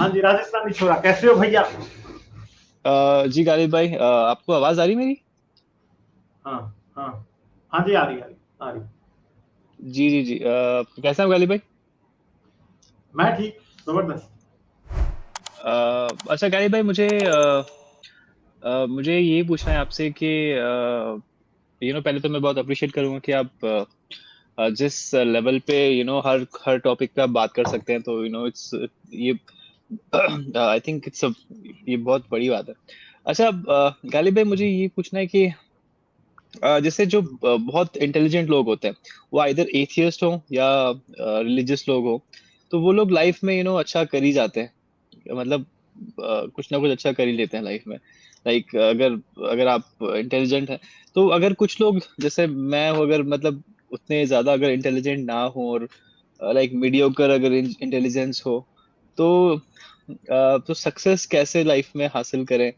हाँ जी, राजस्थानी छोरा, कैसे हो भैया? जी गालिब भाई, आपको आवाज आ रही मेरी? हाँ, हाँ। हाँ जी, आ रही। जी जी जी, कैसे हैं आप गालिब भाई? मैं ठीक, जबरदस्त। अच्छा गालिब भाई, मुझे ये पूछना है आपसे कि पहले तो मैं बहुत अप्रिशिएट करूंगा कि आप जिस लेवल पे हर हर टॉपिक पे आप बात कर सकते हैं, तो इट्स ये आई थिंक ये बहुत बड़ी बात है। अच्छा, गालिब भाई, मुझे ये पूछना है कि जैसे जो बहुत इंटेलिजेंट लोग होते हैं, वो आइदर एथियस्ट हो या रिलीजियस लोग हो, तो वो लोग लाइफ में अच्छा कर ही जाते हैं। मतलब कुछ ना कुछ अच्छा कर ही लेते हैं लाइफ में। लाइक अगर अगर आप इंटेलिजेंट हैं, तो अगर कुछ लोग जैसे मैं हूँ, अगर मतलब उतने ज्यादा अगर इंटेलिजेंट ना हो, और लाइक मीडियोकर अगर इंटेलिजेंस हो, तो तो सक्सेस कैसे लाइफ में हासिल करें?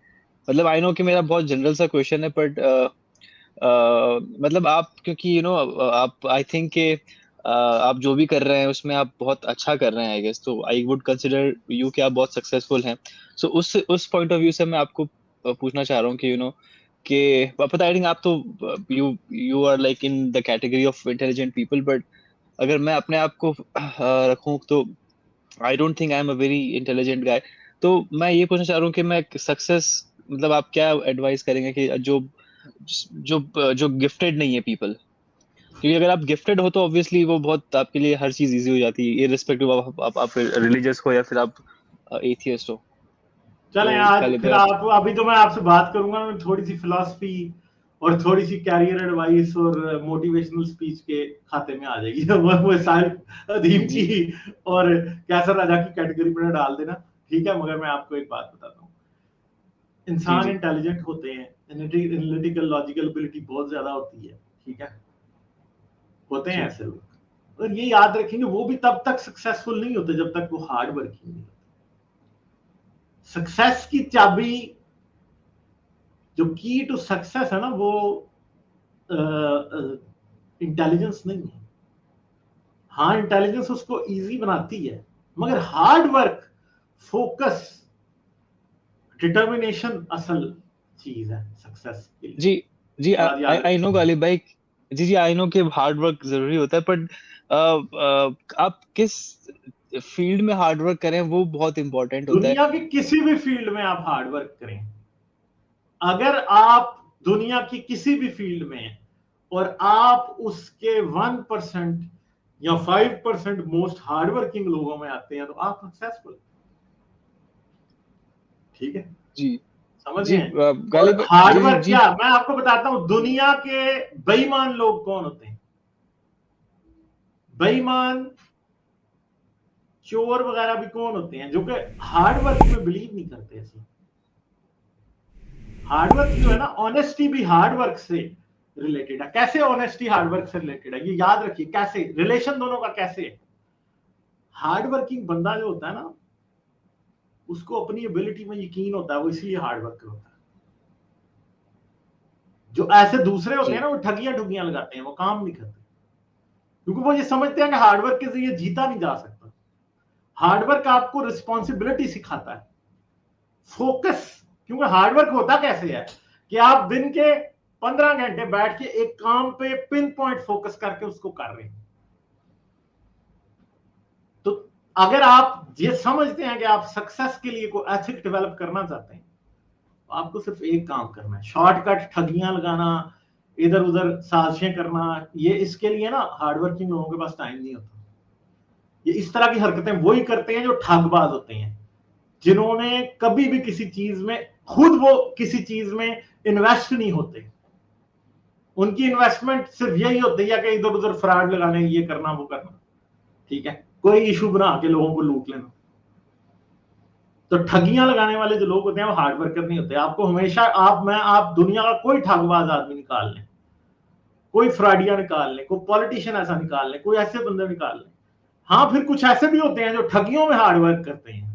मतलब आई नो कि मेरा बहुत जनरल सा क्वेश्चन है, बट मतलब आप, क्योंकि आप आई थिंक के आप जो भी कर रहे हैं उसमें आप बहुत अच्छा कर रहे हैं, आई गेस, तो आई वुड कंसिडर यू कि आप बहुत सक्सेसफुल हैं। सो उस पॉइंट ऑफ व्यू से मैं आपको पूछना चाह रहा हूँ कि कि पता है आप तो you you are like in the category of intelligent people, but अगर मैं अपने आप को रखूं, तो I don't think I am a very intelligent guy. तो मैं ये पूछना चाह रहा हूँ कि मैं सक्सेस, मतलब आप क्या एडवाइस करेंगे कि जो जो गिफ्टेड नहीं है पीपल, क्योंकि अगर आप गिफ्टेड हो तो ऑब्वियसली वो बहुत आपके लिए हर चीज इजी हो जाती है, इररिस्पेक्टिव ऑफ आप रिलीजियस हो या फिर आप एथियस्ट हो। चलें, तो आज गालिब फिर भाई आप। आप अभी तो मैं आपसे बात करूंगा, मैं थोड़ी सी फिलॉसफी और थोड़ी सी कैरियर एडवाइस और मोटिवेशनल स्पीच के खाते में आ जाएगी। वो साहिब अदीम जी की और कैसर राजा की कैटेगरी में डाल देना। ठीक है, मगर मैं आपको एक बात बताता हूँ। जी इंसान जी इंटेलिजेंट होते हैं, एनालिटिकल लॉजिकल एबिलिटी बहुत ज्यादा होती है। ठीक है, होते हैं जी ऐसे लोग, और ये याद रखेंगे वो भी तब तक सक्सेसफुल नहीं होते जब तक वो हार्ड वर्किंग नहीं होते। सक्सेस की चाबी, जो की टू सक्सेस है ना, वो इंटेलिजेंस नहीं है। हाँ, इंटेलिजेंस उसको इजी बनाती है, मगर हार्ड वर्क, फोकस, डिटर्मिनेशन असल चीज है सक्सेस के लिए। जी जी, बात आई याद आई नो रखें। गालिब भाई। जी जी, आई नो कि हार्ड वर्क जरूरी होता है, बट आप किस फील्ड में हार्ड वर्क करें वो बहुत इंपॉर्टेंट होता है। दुनिया के किसी भी फील्ड में आप हार्ड वर्क करें, अगर आप दुनिया की किसी भी फील्ड में हैं और आप उसके 1% या 5% मोस्ट हार्डवर्किंग लोगों में आते हैं, तो आप सक्सेसफुल। ठीक है, जी समझ जी, गए? और गालिब जी जी हार्डवर्क जी। क्या, मैं आपको बताता हूं दुनिया के बेईमान लोग कौन होते हैं। बेईमान, चोर वगैरह भी कौन होते हैं, जो कि हार्डवर्क में बिलीव नहीं करते। ऐसे हार्डवर्क जो है जी ना, ऑनेस्टी भी हार्डवर्क से रिलेटेड है। कैसे ऑनेस्टी हार्डवर्क से रिलेटेड है, ये याद रखिए। कैसे रिलेशन दोनों का कैसे है। हार्डवर्किंग बंदा जो होता है ना, उसको अपनी एबिलिटी में यकीन होता है, वो इसलिए हार्डवर्कर होता है। जो ऐसे दूसरे होते हैं जी ना, वो ठगियां ठुगियां लगाते हैं, वो काम नहीं करते, क्योंकि वो ये समझते हैं कि हार्डवर्क के जरिए जीता नहीं जा सकता। हार्डवर्क आपको रिस्पॉन्सिबिलिटी सिखाता है, फोकस। क्योंकि हार्डवर्क होता कैसे है कि आप दिन के 15 घंटे बैठ के एक काम पे पिन पॉइंट फोकस करके उसको कर रहे हैं। तो अगर आप ये समझते हैं कि आप सक्सेस के लिए कोई एथिक डेवलप करना चाहते हैं, तो आपको सिर्फ एक काम करना है, शॉर्टकट ठगियां लगाना, इधर उधर साजिशें करना, ये इसके लिए ना हार्डवर्किंग लोगों के पास टाइम नहीं होता। ये इस तरह की हरकतें वही करते हैं जो ठगबाज होते हैं, जिन्होंने कभी भी किसी चीज में, खुद वो किसी चीज में इन्वेस्ट नहीं होते। उनकी इन्वेस्टमेंट सिर्फ यही होती है कि इधर उधर फ्रॉड लगाने, ये करना वो करना। ठीक है, कोई इशू बना के लोगों को लूट लेना। तो ठगियां लगाने वाले जो लोग होते हैं वो हार्ड वर्कर नहीं होते। आपको हमेशा, आप दुनिया का कोई ठगबाज आदमी निकाल लें, कोई फ्रॉडिया निकाल लें, कोई पॉलिटिशियन ऐसा निकाल लें, कोई ऐसे बंदे निकाल लें। हाँ, फिर कुछ ऐसे भी होते हैं जो ठगियों में हार्ड वर्क करते हैं,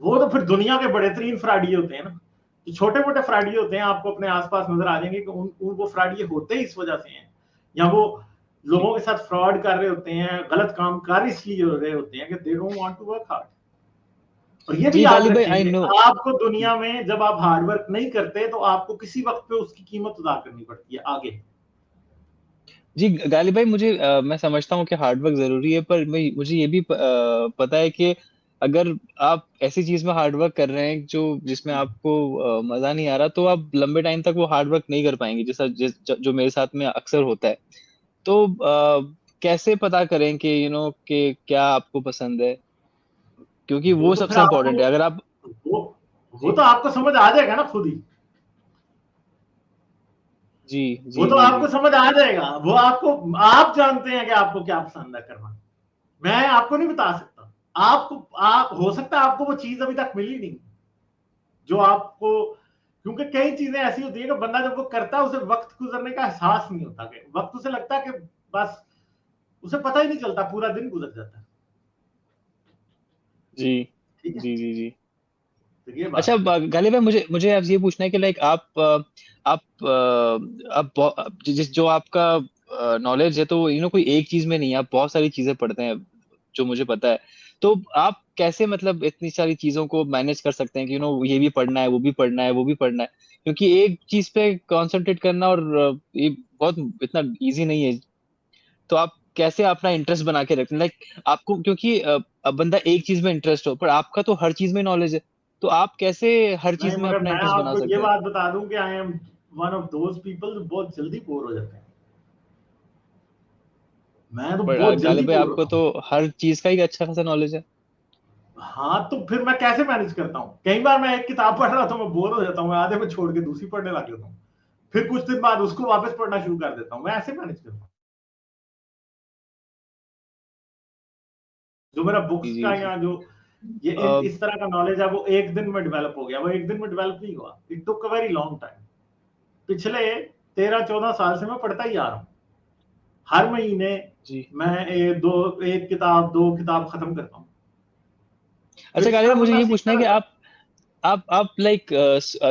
वो तो फिर दुनिया के बड़े तरीन फ्रॉडिये होते हैं ना। जो छोटे मोटे फ्रॉडिये होते हैं आपको अपने आसपास नजर आ जाएंगे कि वो फ्रॉडिये होते ही इस वजह से हैं, या वो जी लोगों के साथ फ्रॉड कर रहे होते हैं, गलत काम कर इसलिए हो रहे होते हैं कि they don't want to work hard. और ये भी जी याद गालिब भाई, आई रखिए, नो। आपको दुनिया में जब आप हार्डवर्क नहीं करते तो आपको किसी वक्त पे उसकी कीमत अदा करनी पड़ती है आगे। जी गालिब भाई, मैं समझता हूँ कि हार्डवर्क जरूरी है, पर मुझे ये भी पता है कि अगर आप ऐसी चीज में हार्डवर्क कर रहे हैं जो जिसमें आपको मजा नहीं आ रहा, तो आप लंबे टाइम तक वो हार्डवर्क नहीं कर पाएंगे, जो मेरे साथ में अक्सर होता है। तो कैसे पता करें कि कि क्या आपको पसंद है, क्योंकि वो वो तो फिर सबसे इम्पोर्टेंट आपको, है। अगर आप वो वो जी तो आपको समझ आ जाएगा ना खुद ही। जी वो जी तो जी आपको जी समझ आ जाएगा, वो आपको, आप जानते हैं कि आपको क्या पसंद है करना। मैं आपको नहीं बता सकता। आपको, आप हो सकता है आपको वो चीज अभी तक मिली नहीं जो आपको, क्योंकि कई चीजें ऐसी होती है कि बंदा जब वो करता है उसे वक्त गुजरने का एहसास नहीं होता, कि वक्त उसे लगता है कि बस उसे पता ही नहीं चलता, पूरा दिन गुजर जाता है। जी ठीक है, जी जी जी। तो ये अच्छा बात है। गालिब भाई, मुझे मुझे आपसे ये पूछना है कि लाइक आप जिस जो आपका नॉलेज है, तो कोई एक चीज में नहीं है, आप बहुत सारी चीजें पढ़ते हैं, जो मुझे पता है। तो आप कैसे मतलब इतनी सारी चीजों को मैनेज कर सकते हैं कि ये भी पढ़ना है, वो भी पढ़ना है, वो भी पढ़ना है, क्योंकि एक चीज पे कंसंट्रेट करना और ये बहुत इतना इजी नहीं है। तो आप कैसे अपना इंटरेस्ट बना के रखते हैं, लाइक आपको, क्योंकि अब बंदा एक चीज में इंटरेस्ट हो, पर आपका तो हर चीज में नॉलेज है, तो आप कैसे हर नहीं, चीज में मगर अपना मैं इंटरेस्ट बना आपको ये सकते हैं? बात बता दूं कि I am one of those people जो बहुत जल्दी बोर हो जाते हैं। मैं तो पर बहुत जल्दी गालिब भाई, बोर आपको होता तो हूँ। हर चीज का ही अच्छा खासा नॉलेज है। हाँ, तो फिर मैं कैसे मैनेज करता हूँ? कई बार मैं एक किताब पढ़ रहा था, मैं बोर हो जाता हूँ, मैं आधे में छोड़ के दूसरी पढ़ने लग जाता हूँ, फिर कुछ दिन बाद उसको वापस पढ़ना शुरू कर देता हूँ। मैं ऐसे मैनेज करता हूँ। जो मेरा जी बुक्स जी का जी। या जो ये अ, इस तरह का नॉलेज है, वो एक दिन में डेवलप हो गया। वो एक दिन में डेवलप नहीं हुआ, it took a very long time. पिछले 13-14 साल से मैं पढ़ता ही आ रहा हूँ। हर महीने जी। मैं एक किताब, दो किताब खत्म करता हूँ। फिर अच्छा इस गालिब तरह भाई, मुझे बंदा ये पूछना सीखता है कि रहता है। आप लाइक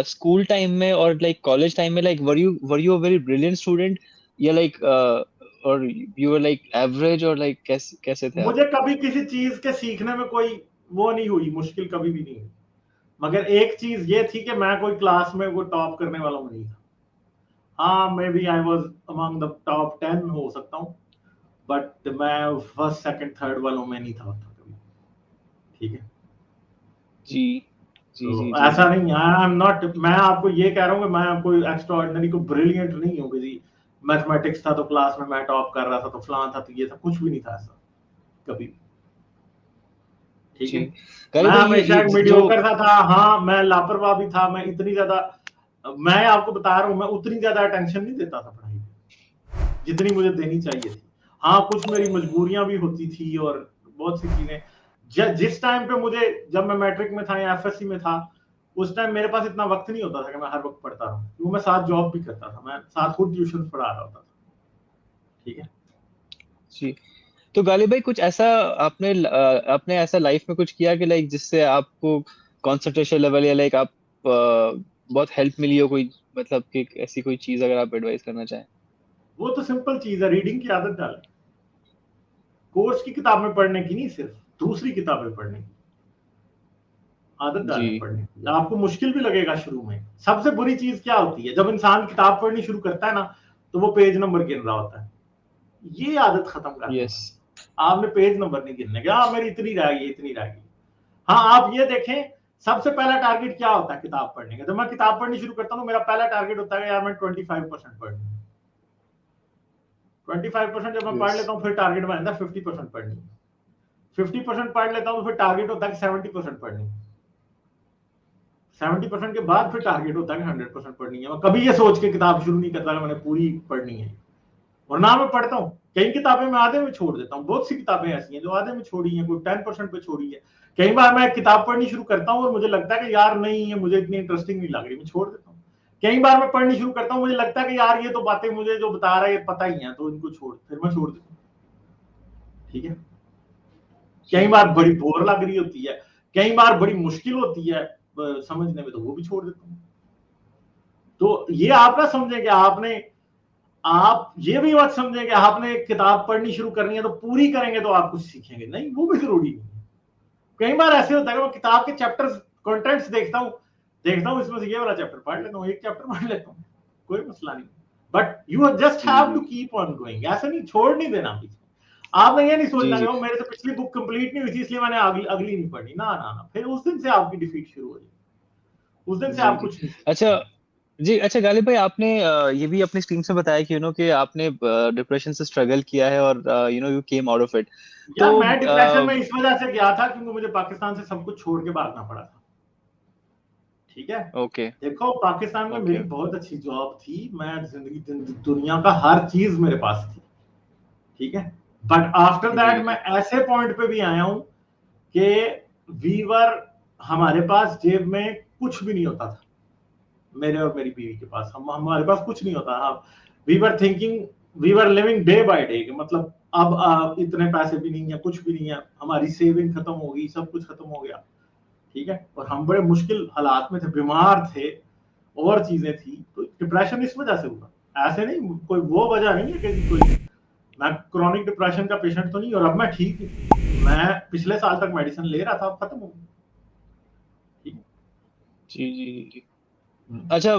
स्कूल टाइम में और लाइक कॉलेज टाइम में, like were you a very brilliant student, या लाइक और यू वर लाइक एवरेज, और लाइक कैसे कैसे थे आप? मुझे कभी किसी चीज के सीखने में कोई वो नहीं हुई, मुश्किल कभी भी नहीं हुई। मगर एक चीज ये थी कि मैं कोई क्लास में वो टॉप करने वाला नहीं था। हाँ, maybe I was among the top 10 हो सकता हूँ, बट मैं फर्स्ट सेकंड थर्ड वालों में नहीं था कभी। ठीक है, जी जी तो जी जी ऐसा जी। नहीं, आई एम नॉट, मैं आपको ये कह रहा हूँ कि मैं कोई एक्स्ट्रा ऑर्डिनरी, को ब्रिलियंट नहीं हूँ किसी। मैथमेटिक्स था तो क्लास में मैं टॉप कर रहा था, तो फलां था, तो ये था, कुछ भी नहीं था ऐसा कभी। ठीक है, जी गालिब मैं भाई, हमेशा एक जो मीडियोकर सा था। हाँ, मैं लापरवाह भी था। मैं इतनी ज्यादा, मैं आपको बता रहा हूँ, मैं उतनी ज्यादा अटेंशन नहीं देता था पढ़ाई पे जितनी मुझे देनी चाहिए थी। हाँ, कुछ मेरी मजबूरियां भी होती थी और बहुत सी चीजें। जिस टाइम पे मुझे, जब मैं मैट्रिक में था या एफएससी में था, उस टाइम मेरे पास इतना वक्त नहीं होता था कि मैं हर वक्त पढ़ता रहूं, क्योंकि मैं साथ जॉब भी करता था, मैं साथ खुद ट्यूशन पढ़ा रहा होता था। ठीक है, जी, तो गालिब भाई, कुछ ऐसा आपने ऐसा लाइफ में कुछ किया कि लाइक जिससे आपको कंसंट्रेशन लेवल, या लाइक आप बहुत हेल्प मिली हो, कोई मतलब कि ऐसी कोई चीज अगर आप एडवाइस करना चाहें? वो तो सिंपल चीज है, रीडिंग की आदत डालें। कोर्स की किताबें पढ़ने की नहीं, सिर्फ दूसरी किताबें पढ़ने की आदत जी डालें पढ़ने की। आपको मुश्किल भी लगेगा शुरू में। सबसे बुरी चीज क्या होती है, जब इंसान किताब पढ़नी शुरू करता है ना, तो वो पेज नंबर गिन रहा होता है। ये आदत खत्म कर दें यस। बस। आपने पेज नंबर नहीं गिनने का, हाँ मेरी इतनी रह गई, इतनी रह गई। हाँ, आप ये देखें, सबसे पहला टारगेट क्या होता है किताब पढ़ने का? जब मैं किताब पढ़नी शुरू करता हूँ तो मेरा पहला टारगेट होता है यार मैं 25% पढ़ लूँ। 25% जब मैं पढ़ यस लेता हूँ, फिर टारगेट बन जाता है 50% पढ़नी। 50% पढ़ लेता हूँ तो फिर टारगेट होता है कि 70% पढ़नी। 70% के बाद फिर टारगेट होता है कि 100% पढ़नी है। मैं कभी ये सोच के किताब शुरू नहीं करता कि मैंने पूरी पढ़नी है, और ना मैं पढ़ता हूँ। कई किताबें मैं आधे में छोड़ देता हूँ, बहुत सी किताबें ऐसी हैं जो आधे में छोड़ी हैं, कोई 10% पे छोड़ी है। कई बार मैं किताब पढ़नी शुरू करता हूँ और मुझे लगता है कि यार नहीं, ये मुझे इतनी इंटरेस्टिंग नहीं लग रही, मैं छोड़ देता हूँ। कई बार मैं पढ़नी शुरू करता हूँ, मुझे लगता है कि यार ये तो बातें मुझे जो बता रहा है ये पता ही है, तो इनको फिर मैं छोड़ देता हूँ। ठीक है, कई जी बार बड़ी बोर लग रही होती है, कई बार बड़ी मुश्किल होती है समझने में, तो वो भी छोड़ देता हूँ। तो ये आप ना समझें कि आप ये भी मत समझें कि आपने एक किताब पढ़नी शुरू करनी है तो पूरी करेंगे तो आप कुछ सीखेंगे, नहीं, वो भी जरूरी नहीं है। कई बार ऐसे होता है कि मैं किताब के चैप्टर्स कंटेंट्स देखता हूँ इसमें से ये वाला चैप्टर पढ़ लेता हूँ, एक चैप्टर पढ़ लेता हूँ, कोई मसला नहीं, but you just have to keep on going, ऐसे नहीं, छोड़ नहीं देना बीच में। आपने ये नहीं सोचना कि मेरे से पिछली बुक कंप्लीट नहीं हुई थी इसलिए मैंने अगली नहीं पढ़ी, ना ना ना, फिर उस दिन से आपकी डिफीट शुरू हो जाएगी, उस दिन से आप कुछ नहीं। अच्छा जी, अच्छा गालिब भाई, आपने ये भी अपनी स्ट्रीम से बताया कि कि आपने डिप्रेशन से स्ट्रगल किया है और you came out of it. यार तो मैं डिप्रेशन में इस वजह से गया था क्योंकि मुझे पाकिस्तान से सब कुछ छोड़ के भागना पड़ा था, ठीक है। ओके, देखो पाकिस्तान में मेरी बहुत अच्छी जॉब थी, मैं जिंदगी दुनिया का हर चीज मेरे पास थी, ठीक है, बट आफ्टर दैट मैं ऐसे पॉइंट पे भी आया हूं कि हमारे पास जेब में कुछ भी नहीं होता था, मेरे और मेरी बीवी के पास, हमारे पास कुछ नहीं होता। We were living day by day, मतलब अब इतने पैसे भी नहीं है, कुछ भी नहीं है, हमारी सेविंग खत्म हो गई, सब कुछ खत्म हो गया, ठीक है, और हम बड़े मुश्किल हालात में थे, बीमार थे और चीजें थी, तो डिप्रेशन इस वजह से हुआ, ऐसे नहीं, कोई वो वजह नहीं है कि कोई मैं क्रॉनिक डिप्रेशन का पेशेंट तो नहीं, और अब मैं ठीक हूँ, मैं पिछले साल तक मेडिसिन ले रहा था, अब खत्म हो गया। जी जी जी। अच्छा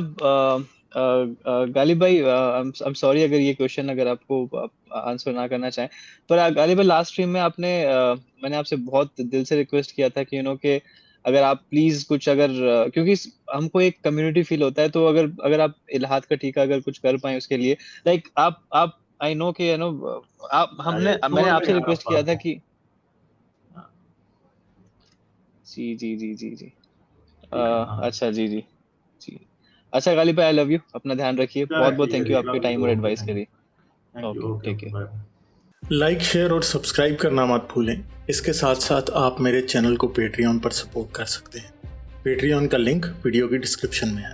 गालिब भाई, आई एम सॉरी अगर ये क्वेश्चन अगर आपको आंसर ना करना चाहें, पर गालिब भाई लास्ट स्ट्रीम में मैंने आपसे बहुत दिल से रिक्वेस्ट किया था कि कि अगर आप प्लीज कुछ, अगर क्योंकि हमको एक कम्युनिटी फील होता है, तो अगर आप इलाहाद का टीका अगर कुछ कर पाए उसके लिए, लाइक आप आई नो कि मैंने आपसे रिक्वेस्ट किया था कि जी जी जी जी जी अच्छा जी जी जी। अच्छा गालिब भाई, आई लव यू, अपना ध्यान रखिए, बहुत बहुत थैंक यू आपके टाइम और एडवाइस के लिए। Okay, take care. Like, share और सब्सक्राइब करना मत भूलें। इसके साथ साथ आप मेरे चैनल को पेट्रियन पर सपोर्ट कर सकते हैं। पेट्रियन का लिंक वीडियो की डिस्क्रिप्शन में है।